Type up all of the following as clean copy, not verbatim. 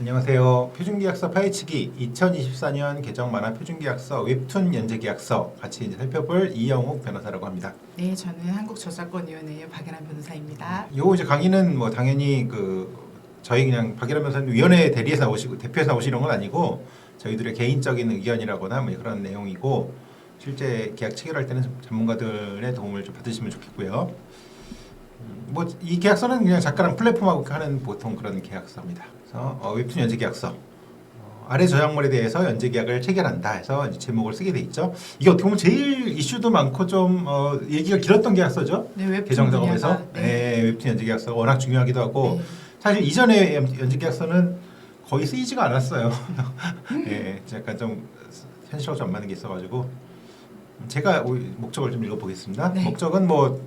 안녕하세요. 표준계약서 파헤치기 2024년 개정 만화 표준계약서 웹툰 연재계약서 같이 이제 살펴볼 이영욱 변호사라고 합니다. 네, 저는 한국저작권위원회의 박예란 변호사입니다. 요 이제 강의는 뭐 당연히 저희 그냥 박예란 변호사님 위원회 대리해서 나오시고 대표해서 나오시는 건 아니고 저희들의 개인적인 의견이라거나 뭐 그런 내용이고 실제 계약 체결할 때는 전문가들의 도움을 좀 받으시면 좋겠고요. 뭐 이 계약서는 그냥 작가랑 플랫폼하고 하는 보통 그런 계약서입니다. 그래서 웹툰 연재 계약서 아래 저작물에 대해서 연재 계약을 체결한다 해서 이제 제목을 쓰게 돼 있죠. 이게 어떻게 보면 제일 이슈도 많고 좀 얘기가 길었던 계약서죠. 네, 웹툰 개정 작업에서 분야가, 네. 웹툰 연재 계약서가 워낙 중요하기도 하고 네. 사실 이전에 연재 계약서는 거의 쓰이지가 않았어요. 네, 약간 좀 현실하고 좀 안 맞는 게 있어가지고 제가 목적을 좀 읽어보겠습니다. 네. 목적은 뭐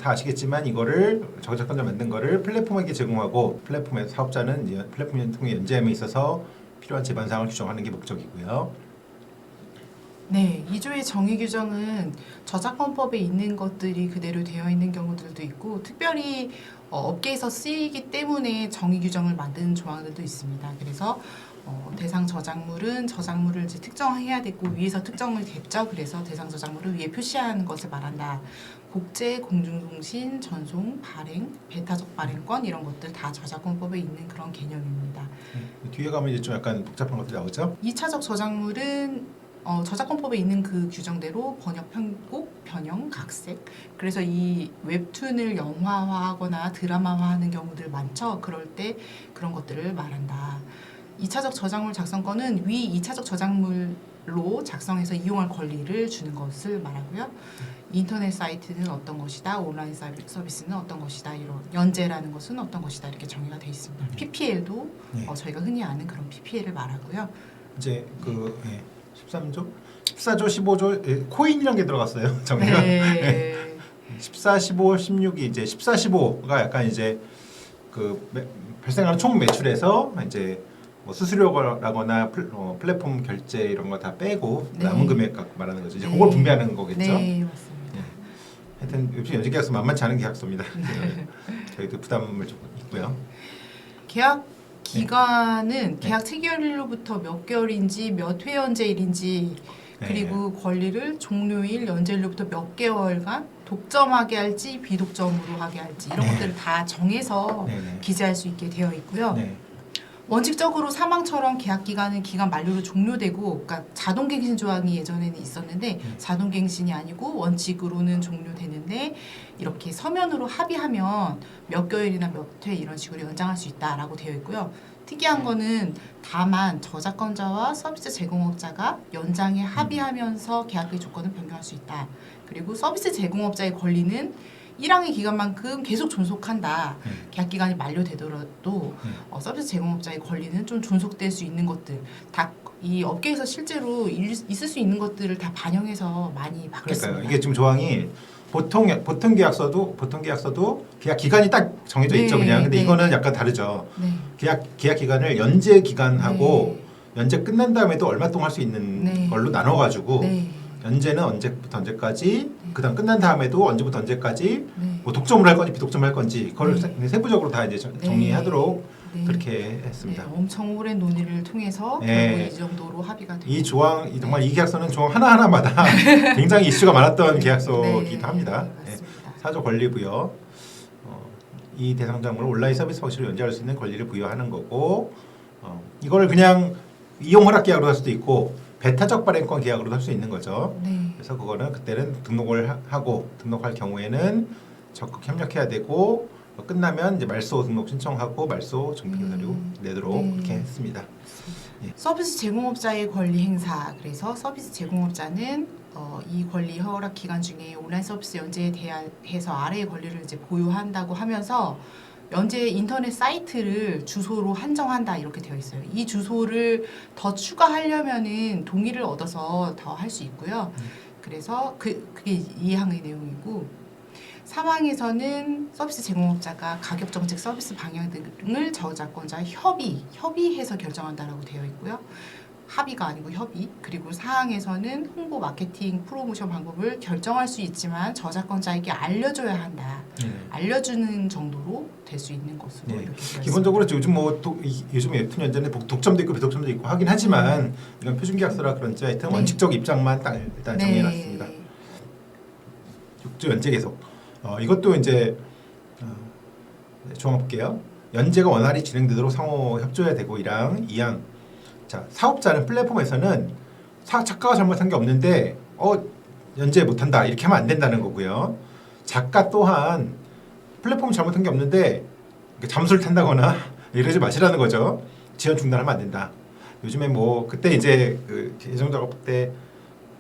다 아시겠지만 이거를 저작권자 만든 거를 플랫폼에게 제공하고 플랫폼의 사업자는 이제 플랫폼을 통해 연재함에 있어서 필요한 제반 사항을 규정하는 게 목적이고요. 네, 2조의 정의 규정은 저작권법에 있는 것들이 그대로 되어 있는 경우들도 있고 특별히 업계에서 쓰이기 때문에 정의 규정을 만든 조항들도 있습니다. 그래서 대상 저작물을 이제 특정해야 되고 위에서 특정을 됐죠. 그래서 대상 저작물을 위에 표시하는 것을 말한다. 복제, 공중통신, 전송, 발행, 배타적 발행권 이런 것들 다 저작권법에 있는 그런 개념입니다. 뒤에 가면 이제 좀 약간 복잡한 것들이 나오죠. 2차적 저작물은 저작권법에 있는 그 규정대로 번역, 편곡, 변형, 각색. 그래서 이 웹툰을 영화화하거나 드라마화하는 경우들 많죠. 그럴 때 그런 것들을 말한다. 2차적 저작물 작성권은 위 2차적 저작물로 작성해서 이용할 권리를 주는 것을 말하고요. 인터넷 사이트는 어떤 것이다, 온라인 서비스는 어떤 것이다, 이런 연재라는 것은 어떤 것이다 이렇게 정의가 되어 있습니다. PPL도 네. 저희가 흔히 아는 그런 PPL을 말하고요. 이제 13조, 14조, 15조 코인이라는 게 들어갔어요. 정리가. 네. 14, 15, 16이 이제 14, 15가 약간 이제 발생하는 총 매출에서 이제 뭐 수수료라거나 플랫폼 결제 이런 거 다 빼고 네. 남은 금액 갖고 말하는 거죠. 이제 네. 그걸 분배하는 거겠죠. 네, 맞습니다. 하여튼 웹툰 연재 계약서 만만치 않은 계약서입니다. 저희도 부담을 좀 있고요. 계약 기간은 계약 체결일로부터 몇 개월인지 몇 회 연재일인지 그리고 권리를 종료일 연재일로부터 몇 개월간 독점하게 할지 비독점으로 하게 할지 이런 것들을 다 정해서 기재할 수 있게 되어 있고요. 네. 원칙적으로 사망처럼 계약 기간은 기간 만료로 종료되고, 그러니까 자동갱신 조항이 예전에는 있었는데 자동갱신이 아니고 원칙으로는 종료되는데 이렇게 서면으로 합의하면 몇 개월이나 몇 회 이런 식으로 연장할 수 있다라고 되어 있고요. 특이한 거는 다만 저작권자와 서비스 제공업자가 연장에 합의하면서 계약의 조건을 변경할 수 있다. 그리고 서비스 제공업자의 권리는 1항의 기간만큼 계속 존속한다. 계약 기간이 만료되더라도 서비스 제공업자의 권리는 좀 존속될 수 있는 것들 다 이 업계에서 실제로 있을 수 있는 것들을 다 반영해서 많이 바뀌었습니다. 그러니까요. 이게 지금 조항이 보통 계약서도 계약 기간이 딱 정해져 있죠, 그냥. 근데 이거는 약간 다르죠. 네. 계약 기간을 연재 기간하고 연재 끝난 다음에도 얼마 동안 할 수 있는 걸로 나눠가지고 연재는 언제부터 언제까지, 그다음 끝난 다음에도 언제부터 언제까지, 뭐 독점을 할 건지 비독점을 할 건지 그걸 세부적으로 다 이제 정리하도록 그렇게 했습니다. 엄청 오랜 논의를 통해서 결국 이 정도로 합의가 되고 이 조항 정말 이 계약서는 조항 하나하나마다 굉장히 이슈가 많았던 계약서이기도 합니다. 맞습니다. 사조 권리 부여, 이 대상 작물을 온라인 서비스 방식으로 연재할 수 있는 권리를 부여하는 거고, 이걸 그냥 이용 허락 계약으로 할 수도 있고 배타적 발행권 계약으로도 할 수 있는 거죠. 그래서 그거는 그때는 등록을 하고 등록할 경우에는 적극 협력해야 되고 끝나면 이제 말소 등록 신청하고 말소 정비 서류 내도록 그렇게 했습니다. 서비스 제공업자의 권리 행사. 그래서 서비스 제공업자는 이 권리 허락 기간 중에 온라인 서비스 연재에 대해서 아래의 권리를 이제 보유한다고 하면서 연재 인터넷 사이트를 주소로 한정한다 이렇게 되어 있어요. 이 주소를 더 추가하려면은 동의를 얻어서 더 할 수 있고요. 그래서 그게 2항의 내용이고 3항에서는 서비스 제공업자가 가격 정책 서비스 방향 등을 저작권자 협의해서 결정한다라고 되어 있고요. 합의가 아니고 협의. 그리고 사항에서는 홍보, 마케팅, 프로모션 방법을 결정할 수 있지만 저작권자에게 알려줘야 한다. 알려주는 정도로 될 수 있는 것으로 네. 이렇게 되어 있습니다. 기본적으로 요즘 요즘 웹툰 연재는 독점도 있고 비독점도 있고 하긴 하지만 이건 표준계약서라 그런지 하여튼 네. 원칙적 입장만 딱 일단 정해놨습니다. 6조 연재 계속. 이것도 이제 조항 볼게요. 연재가 원활히 진행되도록 상호 협조해야 되고 1항, 2항. 자, 사업자는 플랫폼에서는 작가가 잘못한 게 없는데 연재 못한다 이렇게 하면 안 된다는 거고요. 작가 또한 플랫폼 잘못한 게 없는데 잠수를 탄다거나 이러지 마시라는 거죠. 지연 중단하면 안 된다. 요즘에 뭐 그때 이제 그 예정 작업 때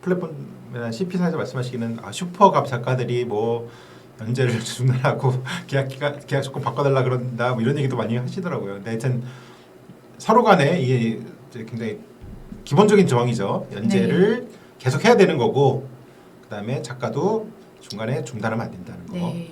플랫폼이나 CP사에서 말씀하시기는 슈퍼갑 작가들이 뭐 연재를 중단하고 계약 조건 바꿔달라 그런다 뭐 이런 얘기도 많이 하시더라고요. 근데 하여튼 서로 간에 이게 굉장히 기본적인 조항이죠. 연재를 계속 해야 되는 거고 그다음에 작가도 중간에 중단하면 안 된다는 거. 네.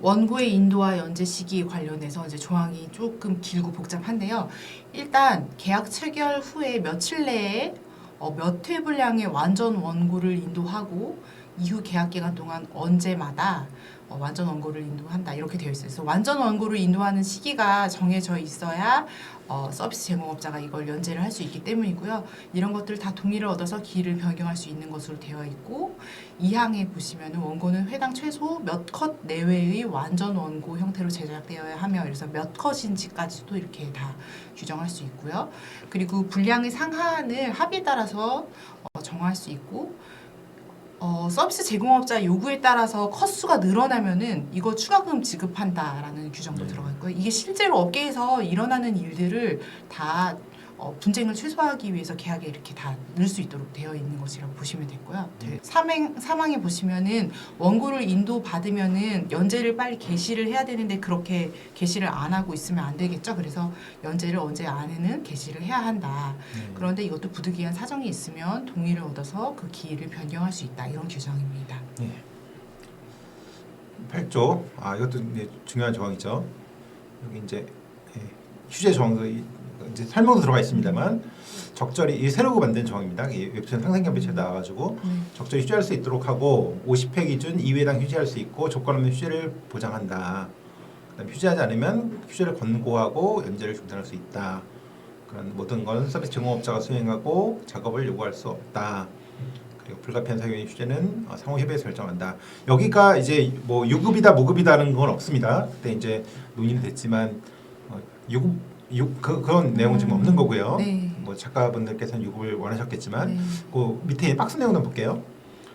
원고의 인도와 연재 시기 관련해서 이제 조항이 조금 길고 복잡한데요. 일단 계약 체결 후에 며칠 내에 몇 회 분량의 완전 원고를 인도하고 이후 계약 기간 동안 언제마다 완전 원고를 인도한다 이렇게 되어 있어요. 그래서 완전 원고를 인도하는 시기가 정해져 있어야 서비스 제공업자가 이걸 연재를 할 수 있기 때문이고요. 이런 것들 다 동의를 얻어서 기일을 변경할 수 있는 것으로 되어 있고 2항에 보시면은 원고는 회당 최소 몇 컷 내외의 완전 원고 형태로 제작되어야 하며 그래서 몇 컷인지까지도 이렇게 다 규정할 수 있고요. 그리고 분량의 상한을 합의에 따라서 정할 수 있고 서비스 제공업자 요구에 따라서 컷수가 늘어나면은 이거 추가금 지급한다라는 규정도 들어가 있고요. 이게 실제로 업계에서 일어나는 일들을 다 분쟁을 최소화하기 위해서 계약에 이렇게 다 넣을 수 있도록 되어 있는 것이라고 보시면 되고요. 사망에 보시면은 원고를 인도받으면은 연재를 빨리 개시를 해야 되는데 그렇게 개시를 안 하고 있으면 안 되겠죠. 그래서 연재를 언제 안에는 개시를 해야 한다. 그런데 이것도 부득이한 사정이 있으면 동의를 얻어서 그 기일을 변경할 수 있다. 이런 규정입니다. 8조. 이것도 중요한 조항이죠. 여기 이제 휴재 조항도 이제 설명도 들어가 있습니다만 적절히 이 새로 만든 조항입니다. 이 웹툰 상생협의체 나와가지고 적절히 휴재할 수 있도록 하고 50회 기준 2회당 휴재할 수 있고 조건 없는 휴재를 보장한다. 그다음 휴재하지 않으면 휴재를 권고하고 연재를 중단할 수 있다. 그런 모든 건 서비스 제공업자가 수행하고 작업을 요구할 수 없다. 그리고 불가피한 사유인 휴재는 상호 협의에서 결정한다. 여기가 이제 뭐 유급이다 무급이다는 건 없습니다. 그때 이제 논의는 됐지만 그런 내용은 지금 없는 거고요. 뭐 작가분들께서는 유급을 원하셨겠지만 그 밑에 박스 내용을 볼게요.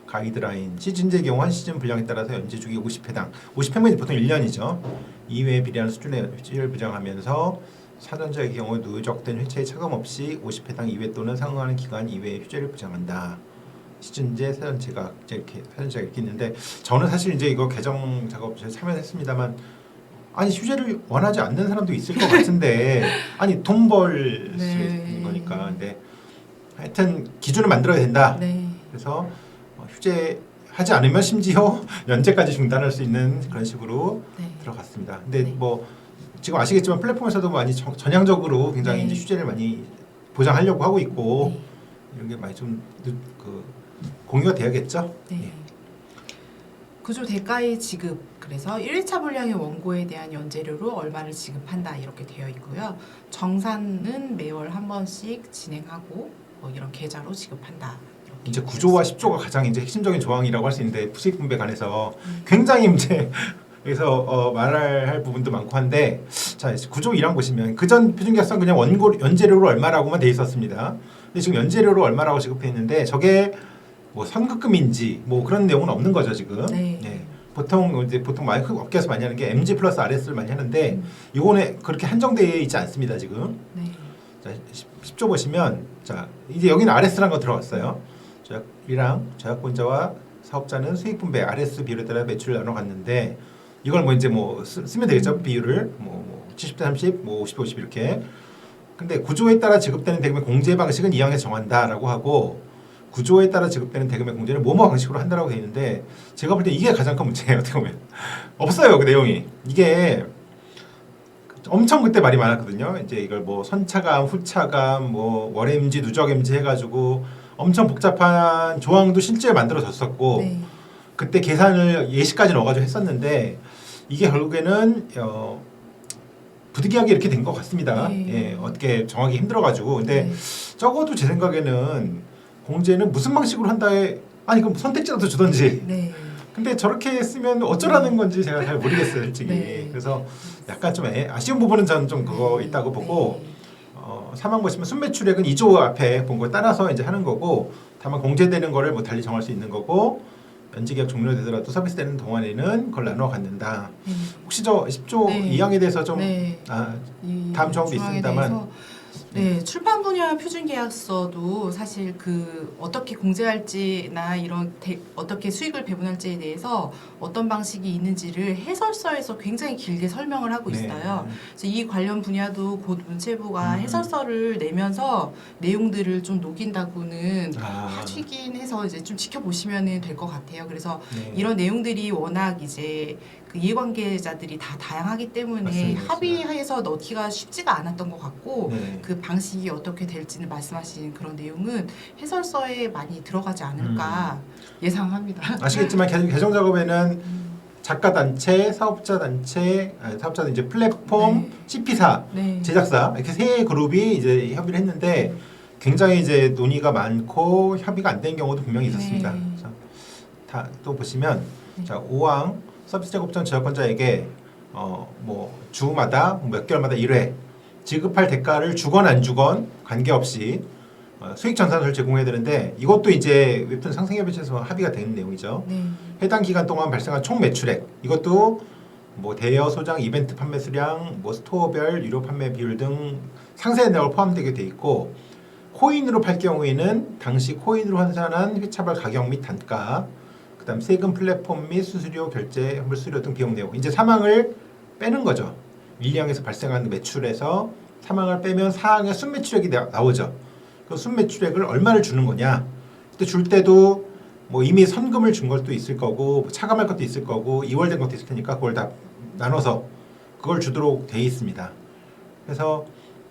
가이드라인 시즌제의 경우 한 시즌 분량에 따라서 연재 주기 50회당 50회면 보통 1년이죠. 2회에 비례하는 수준의 휴재를 보장하면서 사전자의 경우 누적된 회차에 차감 없이 50회당 2회 또는 상응하는 기간 2회의 휴재를 보장한다. 시즌제, 사전제가 이렇게 있는데 저는 사실 이제 이거 개정 작업 참여했습니다만 아니 휴재를 원하지 않는 사람도 있을 것 같은데 아니 돈 벌 수 있는 거니까 근데 하여튼 기준을 만들어야 된다. 그래서 휴재하지 않으면 심지어 연재까지 중단할 수 있는 그런 식으로 들어갔습니다. 근데 뭐 지금 아시겠지만 플랫폼에서도 많이 전향적으로 굉장히 이제 휴재를 많이 보장하려고 하고 있고 이런 게 많이 좀 공유가 돼야겠죠. 구조 대가의 지급 그래서 1회차 분량의 원고에 대한 연재료로 얼마를 지급한다 이렇게 되어 있고요. 정산은 매월 한 번씩 진행하고 이런 계좌로 지급한다. 이제 9조와 10조가 가장 이제 핵심적인 조항이라고 할 수 있는데 수익 분배 관해서 굉장히 이제 그래서 말할 부분도 많고 한데 자 9조 1항 보시면 그전 표준계약서는 그냥 원고 연재료로 얼마라고만 돼 있었습니다. 근데 지금 연재료로 얼마라고 지급해 있는데 저게 뭐 선급금인지 뭐 그런 내용은 없는 거죠 지금. 보통 많이 업계에서 많이 하는 게 MG 플러스 RS를 많이 하는데 이거는 그렇게 한정되어 있지 않습니다 지금. 자 10조 보시면 자 이제 여기는 RS라는 거 들어갔어요. 저작이랑 저작권자와 사업자는 수익 분배 RS 비율에 따라 매출을 나눠 갔는데 이걸 뭐 이제 뭐 쓰면 되겠죠 비율을 뭐 70대 30, 뭐 50대 50 이렇게. 근데 구조에 따라 지급되는 대금의 공제 방식은 이 항에서 정한다라고 하고. 구조에 따라 지급되는 대금의 공제는 뭐뭐 방식으로 한다라고 돼 있는데 제가 볼 때 이게 가장 큰 문제예요. 어떻게 보면 없어요 그 내용이. 이게 엄청 그때 말이 많았거든요. 이제 이걸 뭐 선차감, 후차감, 뭐 월MG, 누적MG 해가지고 엄청 복잡한 조항도 실제 만들어졌었고 네. 그때 계산을 예시까지 넣어가지고 했었는데 이게 결국에는 부득이하게 이렇게 된 것 같습니다. 네. 예, 어떻게 정하기 힘들어가지고 근데 네. 적어도 제 생각에는 공제는 무슨 방식으로 한다에 아니 그럼 선택지라도 주던지. 네. 근데 저렇게 쓰면 어쩌라는 건지 제가 잘 모르겠어요, 솔직히. 네. 그래서 약간 좀 아쉬운 부분은 저는 좀 그거 네. 있다고 보고 네. 사망 보시면 순매출액은 2조 앞에 본 거 따라서 이제 하는 거고 다만 공제되는 거를 뭐 달리 정할 수 있는 거고 연지계약 종료되더라도 서비스되는 동안에는 그걸 나눠 갖는다. 네. 혹시 저 10조 네. 2항에 대해서 좀 네. 이 다음 조항도 조항에 있습니다만 대해서 네, 출판 분야 표준 계약서도 사실 그 어떻게 공제할지나 이런 어떻게 수익을 배분할지에 대해서 어떤 방식이 있는지를 해설서에서 굉장히 길게 설명을 하고 네. 있어요. 그래서 이 관련 분야도 곧 문체부가 해설서를 내면서 내용들을 좀 녹인다고는 하시긴 해서 이제 좀 지켜보시면 될 것 같아요. 그래서 네. 이런 내용들이 워낙 이제 그 이해관계자들이 다 다양하기 때문에 맞습니다. 합의해서 넣기가 쉽지가 않았던 것 같고 네. 그 방식이 어떻게 될지는 말씀하신 그런 내용은 해설서에 많이 들어가지 않을까 예상합니다. 아시겠지만 개정 작업에는 작가 단체, 사업자 단체, 사업자는 이제 플랫폼, 네. CP사, 네. 제작사 이렇게 세 그룹이 이제 협의를 했는데 굉장히 이제 논의가 많고 협의가 안 된 경우도 분명히 있었습니다. 네. 그래서 다 또 보시면 네. 자 5항 서비스 제공권 저작권자에게 뭐 주마다 몇 개월마다 1회 지급할 대가를 주건 안 주건 관계없이 수익 전산서를 제공해야 되는데 이것도 이제 웹툰 상생협의체에서 합의가 된 내용이죠. 네. 해당 기간 동안 발생한 총 매출액 이것도 뭐 대여 소장 이벤트 판매 수량 뭐 스토어별 유료 판매 비율 등 상세 내역을 포함되게 돼 있고 코인으로 팔 경우에는 당시 코인으로 환산한 회차별 가격 및 단가 그다음 세금 플랫폼 및 수수료 결제 환불 수수료 등 비용 내용 이제 사망을 빼는 거죠. 1항에서 발생한 매출에서 사망을 빼면 4항의 순매출액이 나오죠. 그 순매출액을 얼마를 주는 거냐 그때 줄 때도 뭐 이미 선금을 준 것도 있을 거고 뭐 차감할 것도 있을 거고 이월된 것도 있을 테니까 그걸 다 나눠서 그걸 주도록 돼 있습니다. 그래서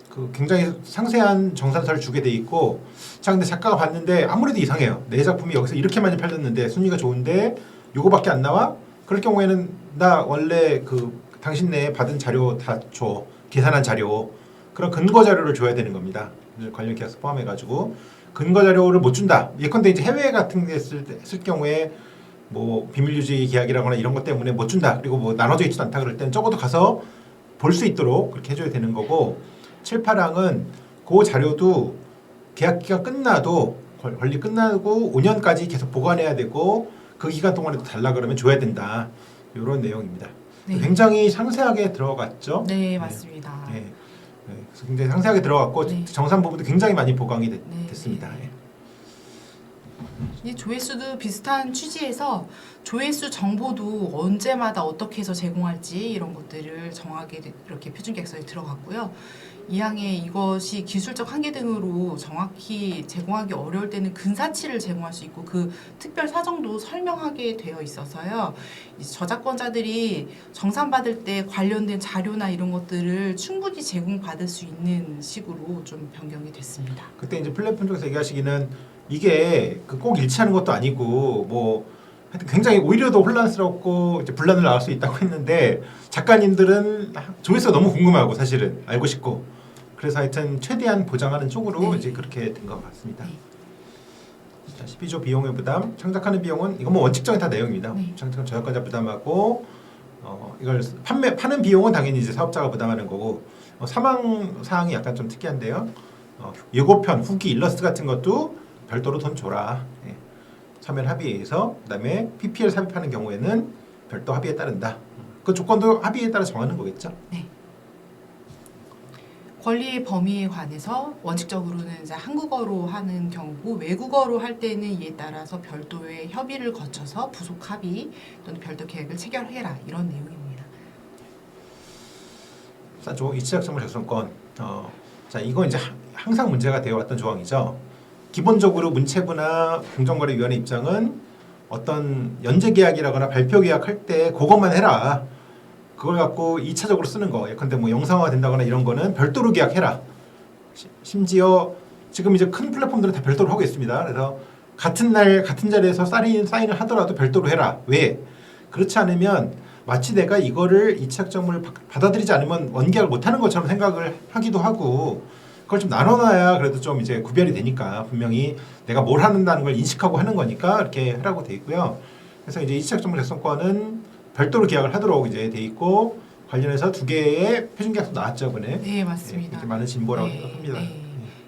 그 굉장히 상세한 정산서를 주게 돼 있고 자 근데 작가가 봤는데 아무래도 이상해요. 내 작품이 여기서 이렇게 많이 팔렸는데 순위가 좋은데 요거밖에 안 나와? 그럴 경우에는 나 원래 그 당신네 받은 자료 다 줘. 계산한 자료 그런 근거 자료를 줘야 되는 겁니다. 관련 계약서 포함해가지고 근거 자료를 못 준다. 예컨대 이제 해외 같은 데 쓸 경우에 뭐 비밀 유지 계약이라거나 이런 것 때문에 못 준다. 그리고 뭐 나눠져 있지도 않다 그럴 때는 적어도 가서 볼 수 있도록 그렇게 해줘야 되는 거고 7, 8항은 그 자료도 계약 기간 끝나도 권리 끝나고 5년까지 계속 보관해야 되고 그 기간 동안에도 달라 그러면 줘야 된다. 이런 내용입니다. 네. 굉장히 상세하게 들어갔죠. 네, 맞습니다. 네. 네. 그래서 굉장히 상세하게 들어갔고 네. 정산 부분도 굉장히 많이 보강이 네, 됐습니다. 네. 이 조회수도 비슷한 취지에서 조회수 정보도 언제마다 어떻게 해서 제공할지 이런 것들을 정하게 이렇게 표준계약서에 들어갔고요. 이 항에 이것이 기술적 한계 등으로 정확히 제공하기 어려울 때는 근사치를 제공할 수 있고 그 특별 사정도 설명하게 되어 있어서요. 이 저작권자들이 정산받을 때 관련된 자료나 이런 것들을 충분히 제공받을 수 있는 식으로 좀 변경이 됐습니다. 그때 이제 플랫폼 쪽에서 얘기하시기는 이게 그 꼭 일치하는 것도 아니고 뭐 하여튼 굉장히 오히려 더 혼란스럽고 이제 분란을 낳을 수 있다고 했는데 작가님들은 조회수가 너무 궁금하고 사실은 알고 싶고 그래서 하여튼 최대한 보장하는 쪽으로 네. 이제 그렇게 된 것 같습니다. 네. 자, 12조 비용의 부담, 창작하는 비용은 이건 뭐 원칙적인 다 내용입니다. 네. 창작 저작권자 부담하고 이걸 파는 비용은 당연히 이제 사업자가 부담하는 거고 사망 사항이 약간 좀 특이한데요. 예고편, 후기, 일러스트 같은 것도 별도로 돈 줘라. 예. 서면 합의에서 그다음에 PPL 삽입하는 경우에는 별도 합의에 따른다. 그 조건도 합의에 따라 정하는 거겠죠. 네. 권리의 범위에 관해서 원칙적으로는 이제 한국어로 하는 경우고 외국어로 할 때는 이에 따라서 별도의 협의를 거쳐서 부속 합의 또는 별도 계획을 체결해라 이런 내용입니다. 싸죠. 이치작성물 작성권. 자 이건 이제 항상 문제가 되어 왔던 조항이죠. 기본적으로 문체부나 공정거래위원회 입장은 어떤 연재 계약이라거나 발표 계약할 때 그것만 해라. 그걸 갖고 2차적으로 쓰는 거, 예컨대 뭐 영상화가 된다거나 이런 거는 별도로 계약해라. 심지어 지금 이제 큰 플랫폼들은 다 별도로 하고 있습니다. 그래서 같은 날 같은 자리에서 사인을 하더라도 별도로 해라. 왜? 그렇지 않으면 마치 내가 이거를 이착점을 받아들이지 않으면 원계약을 못하는 것처럼 생각을 하기도 하고, 그걸 좀 나눠놔야 그래도 좀 이제 구별이 되니까, 분명히 내가 뭘 하는다는 걸 인식하고 하는 거니까 이렇게 하라고 돼 있고요. 그래서 이제 이착점을 작성권은 별도로 계약을 하도록 이제 돼 있고, 관련해서 2개의 표준 계약서 나왔죠, 이번에. 네, 맞습니다. 이렇게 많은 진보라고 네, 합니다. 네.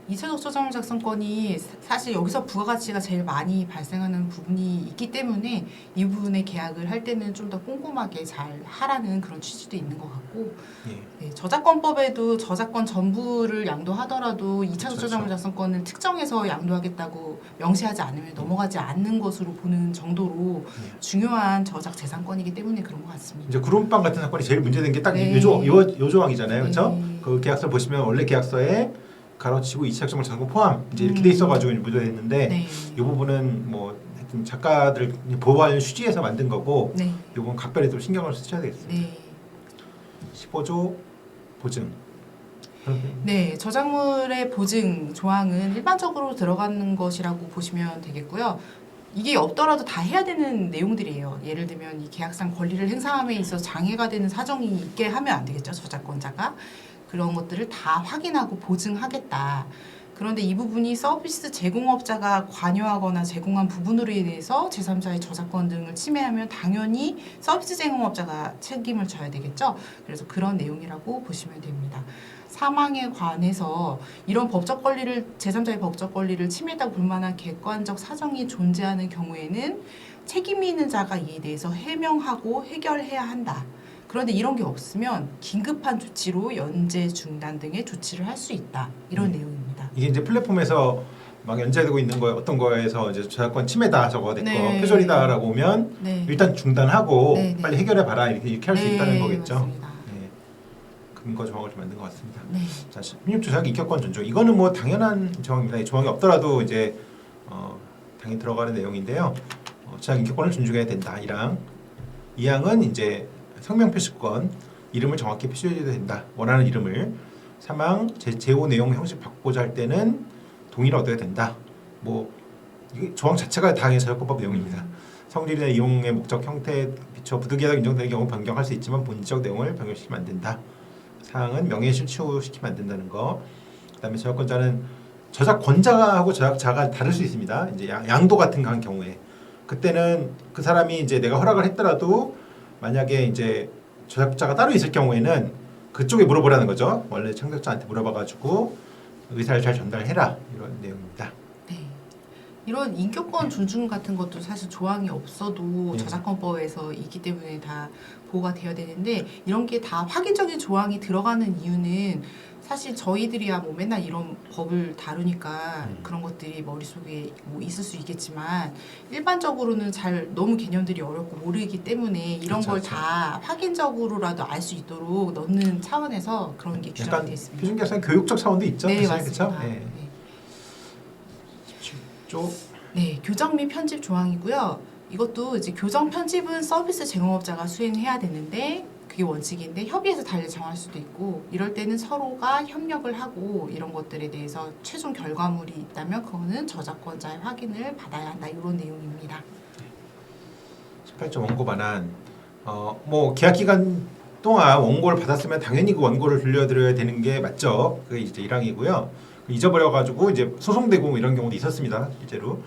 2차적 저작물 작성권이 사실 여기서 부가가치가 제일 많이 발생하는 부분이 있기 때문에 이 부분의 계약을 할 때는 좀 더 꼼꼼하게 잘 하라는 그런 취지도 있는 것 같고, 예. 네, 저작권법에도 저작권 전부를 양도하더라도 2차적 그렇죠. 저작물 작성권을 특정해서 양도하겠다고 명시하지 않으면 넘어가지 않는 것으로 보는 정도로 중요한 저작 재산권이기 때문에 그런 것 같습니다. 이제 구름빵 같은 사건이 제일 문제된 게 딱 네. 요 조항이잖아요, 그렇죠? 네. 그 계약서 보시면 원래 계약서에 가로치고 이착점을 작성 포함 이제 이렇게 돼 있어가지고 문제됐는데, 네. 이 부분은 뭐 하여튼 작가들 보호하는 취지에서 만든 거고, 네. 이 부분 각별히 좀 신경을 쓰셔야 되겠습니다. 네. 15조 보증. 네, 저작물의 보증 조항은 일반적으로 들어가는 것이라고 보시면 되겠고요. 이게 없더라도 다 해야 되는 내용들이에요. 예를 들면 이 계약상 권리를 행사함에 있어서 장애가 되는 사정이 있게 하면 안 되겠죠, 저작권자가. 그런 것들을 다 확인하고 보증하겠다. 그런데 이 부분이 서비스 제공업자가 관여하거나 제공한 부분으로 인해서 제3자의 저작권 등을 침해하면 당연히 서비스 제공업자가 책임을 져야 되겠죠. 그래서 그런 내용이라고 보시면 됩니다. 사망에 관해서 이런 법적 권리를 제3자의 법적 권리를 침해했다고 볼 만한 객관적 사정이 존재하는 경우에는 책임 있는 자가 이에 대해서 해명하고 해결해야 한다. 그런데 이런 게 없으면 긴급한 조치로 연재 중단 등의 조치를 할 수 있다. 이런 내용입니다. 이게 이제 플랫폼에서 막 연재되고 있는 거 어떤 거에서 이제 저작권 침해다 저거 내 거 네. 표절이다라고 오면 네. 일단 중단하고 네, 네. 빨리 해결해 봐라, 이렇게 할 수 네, 있다는 거겠죠. 맞습니다. 네. 근거 조항을 좀 만든 것 같습니다. 네. 자, 신입 조작 인격권 존중. 이거는 뭐 당연한 조항입니다. 이 조항이 없더라도 이제 당연히 들어가는 내용인데요. 조작 인격권을 존중해야 된다. 1항. 2항은 이제 성명 표시권, 이름을 정확히 표시해줘야 된다. 원하는 이름을. 3항 제호 내용 형식 바꾸고자 할 때는 동의를 얻어야 된다. 뭐 이게 조항 자체가 당연히 저작권법 내용입니다. 성질이나 이용의 목적 형태에 비춰 부득이하게 인정되는 경우 변경할 수 있지만 본질적 내용을 변경시키면 안 된다. 사항은 명예 실추시키면 안 된다는 거. 그다음에 저작권자는 저작권자하고 저작자가 다를 수 있습니다. 이제 양도 같은 거 한 경우에 그때는 그 사람이 이제 내가 허락을 했더라도 만약에 이제 저작자가 따로 있을 경우에는 그쪽에 물어보라는 거죠. 원래 창작자한테 물어봐가지고 의사를 잘 전달해라, 이런 내용입니다. 네. 이런 인격권 존중 같은 것도 사실 조항이 없어도 저작권법에서 있기 때문에 다 보호가 되어야 되는데, 이런 게 다 확인적인 조항이 들어가는 이유는 사실 저희들이야 뭐 맨날 이런 법을 다루니까 그런 것들이 머릿속에 뭐 있을 수 있겠지만, 일반적으로는 잘 너무 개념들이 어렵고 모르기 때문에 이런 그렇죠, 걸 다 확인적으로라도 알 수 있도록 넣는 차원에서 그런 게 규정이 약간 되어 있습니다. 표준계약서는 교육적 차원도 있죠. 네, 사실, 맞습니다. 그렇죠? 네. 네. 17조. 네, 교정 및 편집 조항이고요. 이것도 이제 교정 편집은 서비스 제공업자가 수행해야 되는데 그게 원칙인데 협의해서 달리 정할 수도 있고, 이럴 때는 서로가 협력을 하고 이런 것들에 대해서 최종 결과물이 있다면 그거는 저작권자의 확인을 받아야 한다. 이런 내용입니다. 18조 원고 반환. 뭐 계약 기간 동안 원고를 받았으면 당연히 그 원고를 돌려드려야 되는 게 맞죠. 그게 이제 1항이고요. 잊어버려가지고 이제 소송되고 이런 경우도 있었습니다, 실제로.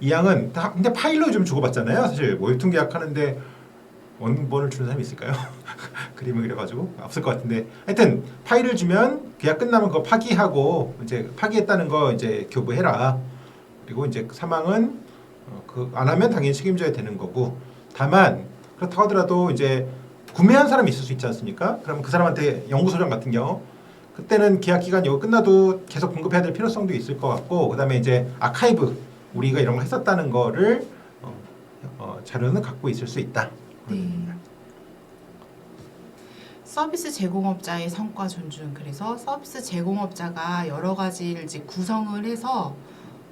2항은 근데 파일로 좀 주고받잖아요. 사실 뭐 웹툰 계약하는데 원본을 주는 사람이 있을까요? 그림을 그려가지고 없을 것 같은데, 하여튼 파일을 주면 계약 끝나면 그거 파기하고 이제 파기했다는 거 이제 교부해라. 그리고 이제 3항은 그 안 하면 당연히 책임져야 되는 거고, 다만 그렇다고 하더라도 이제 구매한 사람이 있을 수 있지 않습니까? 그러면 그 사람한테 영구소장 같은 경우 그때는 계약 기간이 끝나도 계속 공급해야 될 필요성도 있을 것 같고, 그다음에 이제 아카이브 우리가 이런 거 했었다는 거를 자료는 갖고 있을 수 있다. 네. 서비스 제공업자의 성과 존중. 그래서 서비스 제공업자가 여러 가지를 이제 구성을 해서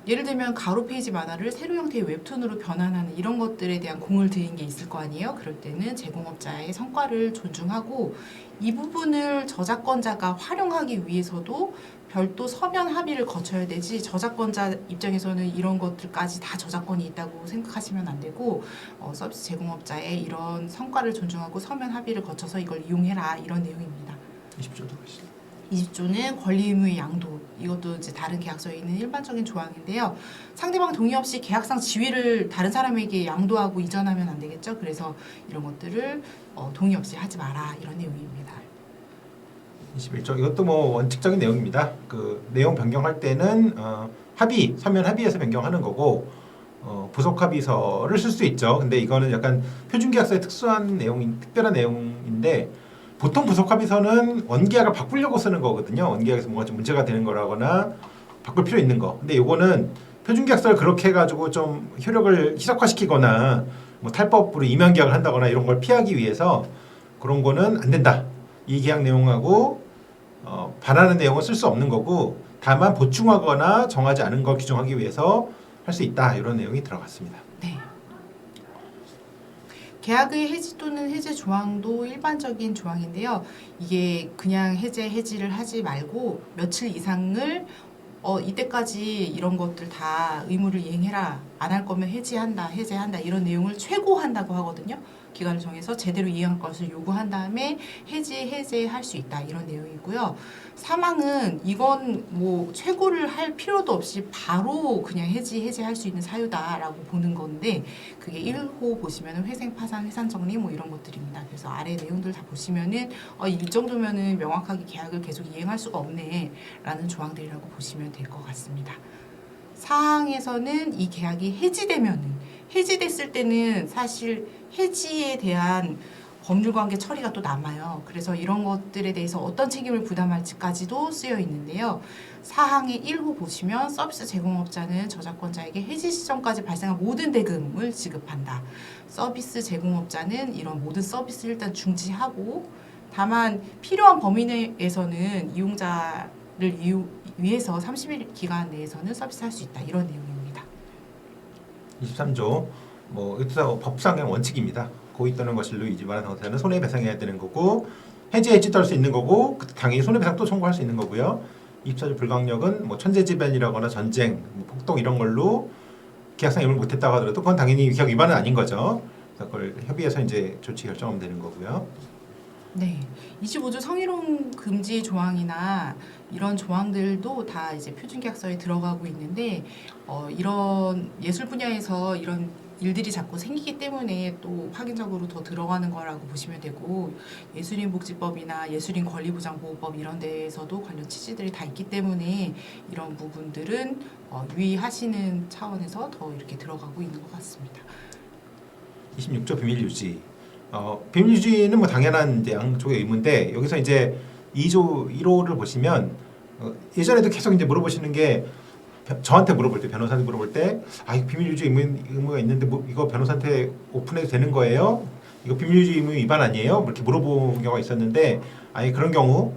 예를 들면 가로 페이지 만화를 세로 형태의 웹툰으로 변환하는 이런 것들에 대한 공을 들인 게 있을 거 아니에요. 그럴 때는 제공업자의 성과를 존중하고 이 부분을 저작권자가 활용하기 위해서도 별도 서면 합의를 거쳐야 되지, 저작권자 입장에서는 이런 것들까지 다 저작권이 있다고 생각하시면 안 되고, 서비스 제공업자의 이런 성과를 존중하고 서면 합의를 거쳐서 이걸 이용해라, 이런 내용입니다. 20조 들어가시죠. 20조는 권리 의무의 양도, 이것도 이제 다른 계약서에 있는 일반적인 조항인데요. 상대방 동의 없이 계약상 지위를 다른 사람에게 양도하고 이전하면 안 되겠죠. 그래서 이런 것들을 동의 없이 하지 마라, 이런 내용입니다. 21조 이것도 뭐 원칙적인 내용입니다. 그 내용 변경할 때는 합의, 서면 합의에서 변경하는 거고, 부속 합의서를 쓸 수 있죠. 근데 이거는 약간 표준계약서의 특별한 내용인데, 보통 부속 합의서는 원계약을 바꾸려고 쓰는 거거든요. 원계약에서 뭔가 좀 문제가 되는 거라거나 바꿀 필요 있는 거. 근데 이거는 표준계약서를 그렇게 해가지고 좀 효력을 희석화시키거나 뭐 탈법으로 임양계약을 한다거나 이런 걸 피하기 위해서 그런 거는 안 된다. 이 계약 내용하고 반하는 내용은 쓸 수 없는 거고, 다만 보충하거나 정하지 않은 걸 규정하기 위해서 할 수 있다, 이런 내용이 들어갔습니다. 네. 계약의 해지 또는 해제 조항도 일반적인 조항인데요. 이게 그냥 해지를 하지 말고 며칠 이상을 이때까지 이런 것들 다 의무를 이행해라. 안 할 거면 해제한다 이런 내용을 최고한다고 하거든요. 기간을 정해서 제대로 이행할 것을 요구한 다음에 해제할 수 있다, 이런 내용이고요. 사망은 이건 뭐 최고를 할 필요도 없이 바로 그냥 해제할 수 있는 사유다라고 보는 건데, 그게 1호 보시면은 회생, 파산, 해산 정리 뭐 이런 것들입니다. 그래서 아래 내용들 다 보시면은 이 정도면은 명확하게 계약을 계속 이행할 수가 없네라는 조항들이라고 보시면 될 것 같습니다. 사항에서는 이 계약이 해지됐을 때는 사실 해지에 대한 법률관계 처리가 또 남아요. 그래서 이런 것들에 대해서 어떤 책임을 부담할지까지도 쓰여 있는데요. 사항의 1호 보시면 서비스 제공업자는 저작권자에게 해지 시점까지 발생한 모든 대금을 지급한다. 서비스 제공업자는 이런 모든 서비스를 일단 중지하고, 다만 필요한 범위 내에서는 이용자를 위해서 30일 기간 내에서는 서비스할 수 있다, 이런 내용입니다. 23조 뭐 이것도 법상의 원칙입니다. 고의 또는 거실로 위반한 상태는 손해배상해야 되는 거고, 해지도 할 수 있는 거고, 당연히 손해배상도 청구할 수 있는 거고요. 24조 불강력은 뭐 천재지변이라거나 전쟁, 뭐 폭동 이런 걸로 계약상 이용을 못했다고 하더라도 그건 당연히 계약 위반은 아닌 거죠. 그래서 그걸 협의해서 이제 조치 결정하면 되는 거고요. 네, 25조 성희롱 금지 조항이나 이런 조항들도 다 이제 표준계약서에 들어가고 있는데, 이런 예술 분야에서 이런 일들이 자꾸 생기기 때문에 또 확인적으로 더 들어가는 거라고 보시면 되고, 예술인복지법이나 예술인권리보장보호법 이런 데에서도 관련 취지들이 다 있기 때문에 이런 부분들은 유의하시는 차원에서 더 이렇게 들어가고 있는 것 같습니다. 26조 비밀유지. 비밀유지는 뭐 당연한 이제 양쪽의 의무인데, 여기서 이제 2조 1호를 보시면 예전에도 계속 이제 물어보시는 게, 저한테 물어볼 때, 변호사한테 물어볼 때, 이거 비밀유지 의무가 있는데 뭐 이거 변호사한테 오픈해도 되는 거예요? 이거 비밀유지 의무 위반 아니에요? 뭐 이렇게 물어본 경우가 있었는데, 아예 그런 경우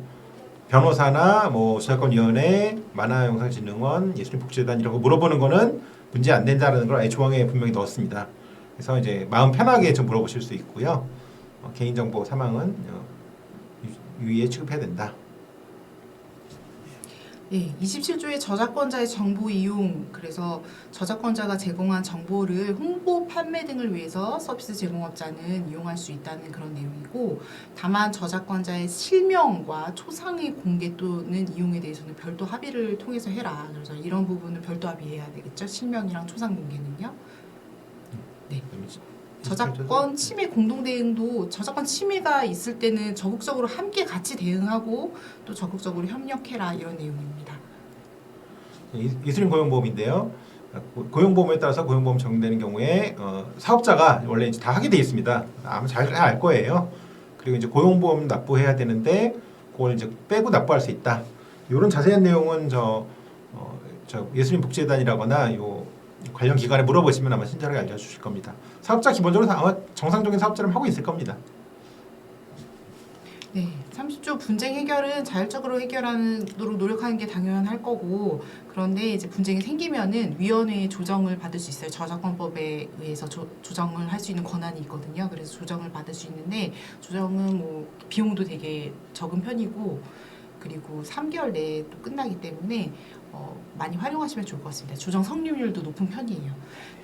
변호사나 뭐 저작권위원회, 만화영상진흥원, 예술인복지재단 이런 거 물어보는 거는 문제 안 된다는 걸 아예 조항에 분명히 넣었습니다. 그래서 이제 마음 편하게 좀 물어보실 수 있고요. 개인정보 사망은 유의에 취급해야 된다. 네, 27조의 저작권자의 정보 이용, 그래서 저작권자가 제공한 정보를 홍보, 판매 등을 위해서 서비스 제공업자는 이용할 수 있다는 그런 내용이고, 다만 저작권자의 실명과 초상의 공개 또는 이용에 대해서는 별도 합의를 통해서 해라. 그래서 이런 부분은 별도 합의해야 되겠죠. 실명이랑 초상 공개는요. 네. 저작권 침해 공동 대응도 저작권 침해가 있을 때는 적극적으로 함께 같이 대응하고 또 적극적으로 협력해라, 이런 내용입니다. 예술인 고용보험인데요. 고용보험에 따라서 고용보험 적용되는 경우에 사업자가 원래 이제 다 하게 돼 있습니다. 아마 잘 알 거예요. 그리고 이제 고용보험 납부해야 되는데 그걸 이제 빼고 납부할 수 있다. 이런 자세한 내용은 저 예술인복지재단이라거나 요 관련 기관에 물어보시면 아마 친절하게 알려주실 겁니다. 사업자 기본적으로 아마 정상적인 사업자라면 하고 있을 겁니다. 네, 30조 분쟁 해결은 자율적으로 해결하도록 노력하는 게 당연할 거고, 그런데 이제 분쟁이 생기면은 위원회의 조정을 받을 수 있어요. 저작권법에 의해서 조정을 할 수 있는 권한이 있거든요. 그래서 조정을 받을 수 있는데, 조정은 뭐 비용도 되게 적은 편이고, 그리고 3개월 내에 또 끝나기 때문에 많이 활용하시면 좋을 것 같습니다. 조정 성립률도 높은 편이에요.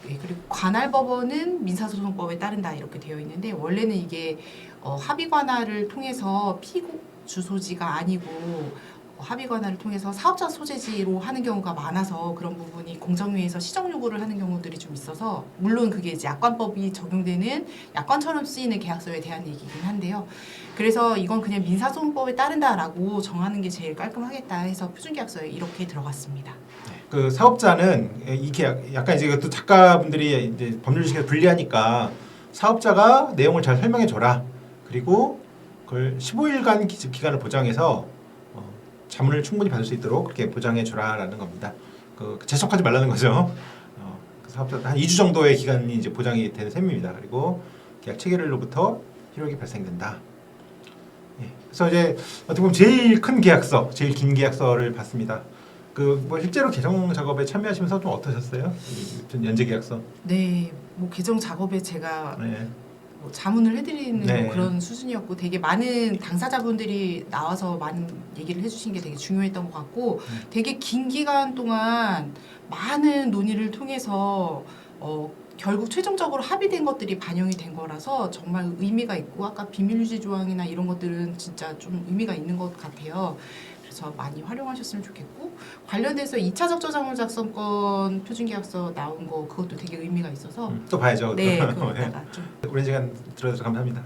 네, 그리고 관할법원은 민사소송법에 따른다 이렇게 되어 있는데, 원래는 이게 합의 관할을 통해서 피고 주소지가 아니고 합의 관할을 통해서 사업자 소재지로 하는 경우가 많아서 그런 부분이 공정위에서 시정 요구를 하는 경우들이 좀 있어서, 물론 그게 이제 약관법이 적용되는 약관처럼 쓰이는 계약서에 대한 얘기긴 한데요. 그래서 이건 그냥 민사소송법에 따른다라고 정하는 게 제일 깔끔하겠다 해서 표준계약서에 이렇게 들어갔습니다. 그 사업자는 이게 약간 이제 또 작가분들이 이제 법률지식에서 불리하니까 사업자가 내용을 잘 설명해 줘라. 그리고 그걸 15일간 기간을 보장해서 자문을 충분히 받을 수 있도록 그렇게 보장해 주라라는 겁니다. 그 재촉하지 말라는 거죠. 그 사업자 한 2주 정도의 기간이 이제 보장이 되는 셈입니다. 그리고 계약 체결일로부터 효력이 발생된다. 예. 그래서 이제 어떻게 보면 제일 큰 계약서, 제일 긴 계약서를 봤습니다. 그 뭐 실제로 개정 작업에 참여하시면서 좀 어떠셨어요? 이 연재 계약서. 네, 뭐 개정 작업에 제가 네. 뭐 자문을 해드리는 네. 뭐 그런 수준이었고, 되게 많은 당사자분들이 나와서 많은 얘기를 해주신 게 되게 중요했던 것 같고, 되게 긴 기간 동안 많은 논의를 통해서 결국 최종적으로 합의된 것들이 반영이 된 거라서 정말 의미가 있고, 아까 비밀유지 조항이나 이런 것들은 진짜 좀 의미가 있는 것 같아요. 그래서 많이 활용하셨으면 좋겠고, 관련돼서 2차적 저작물 작성권 표준계약서 나온 거 그것도 되게 의미가 있어서 또 봐야죠. 네, 그것도. 그거다가 좀 오랜 시간 들어줘서 감사합니다.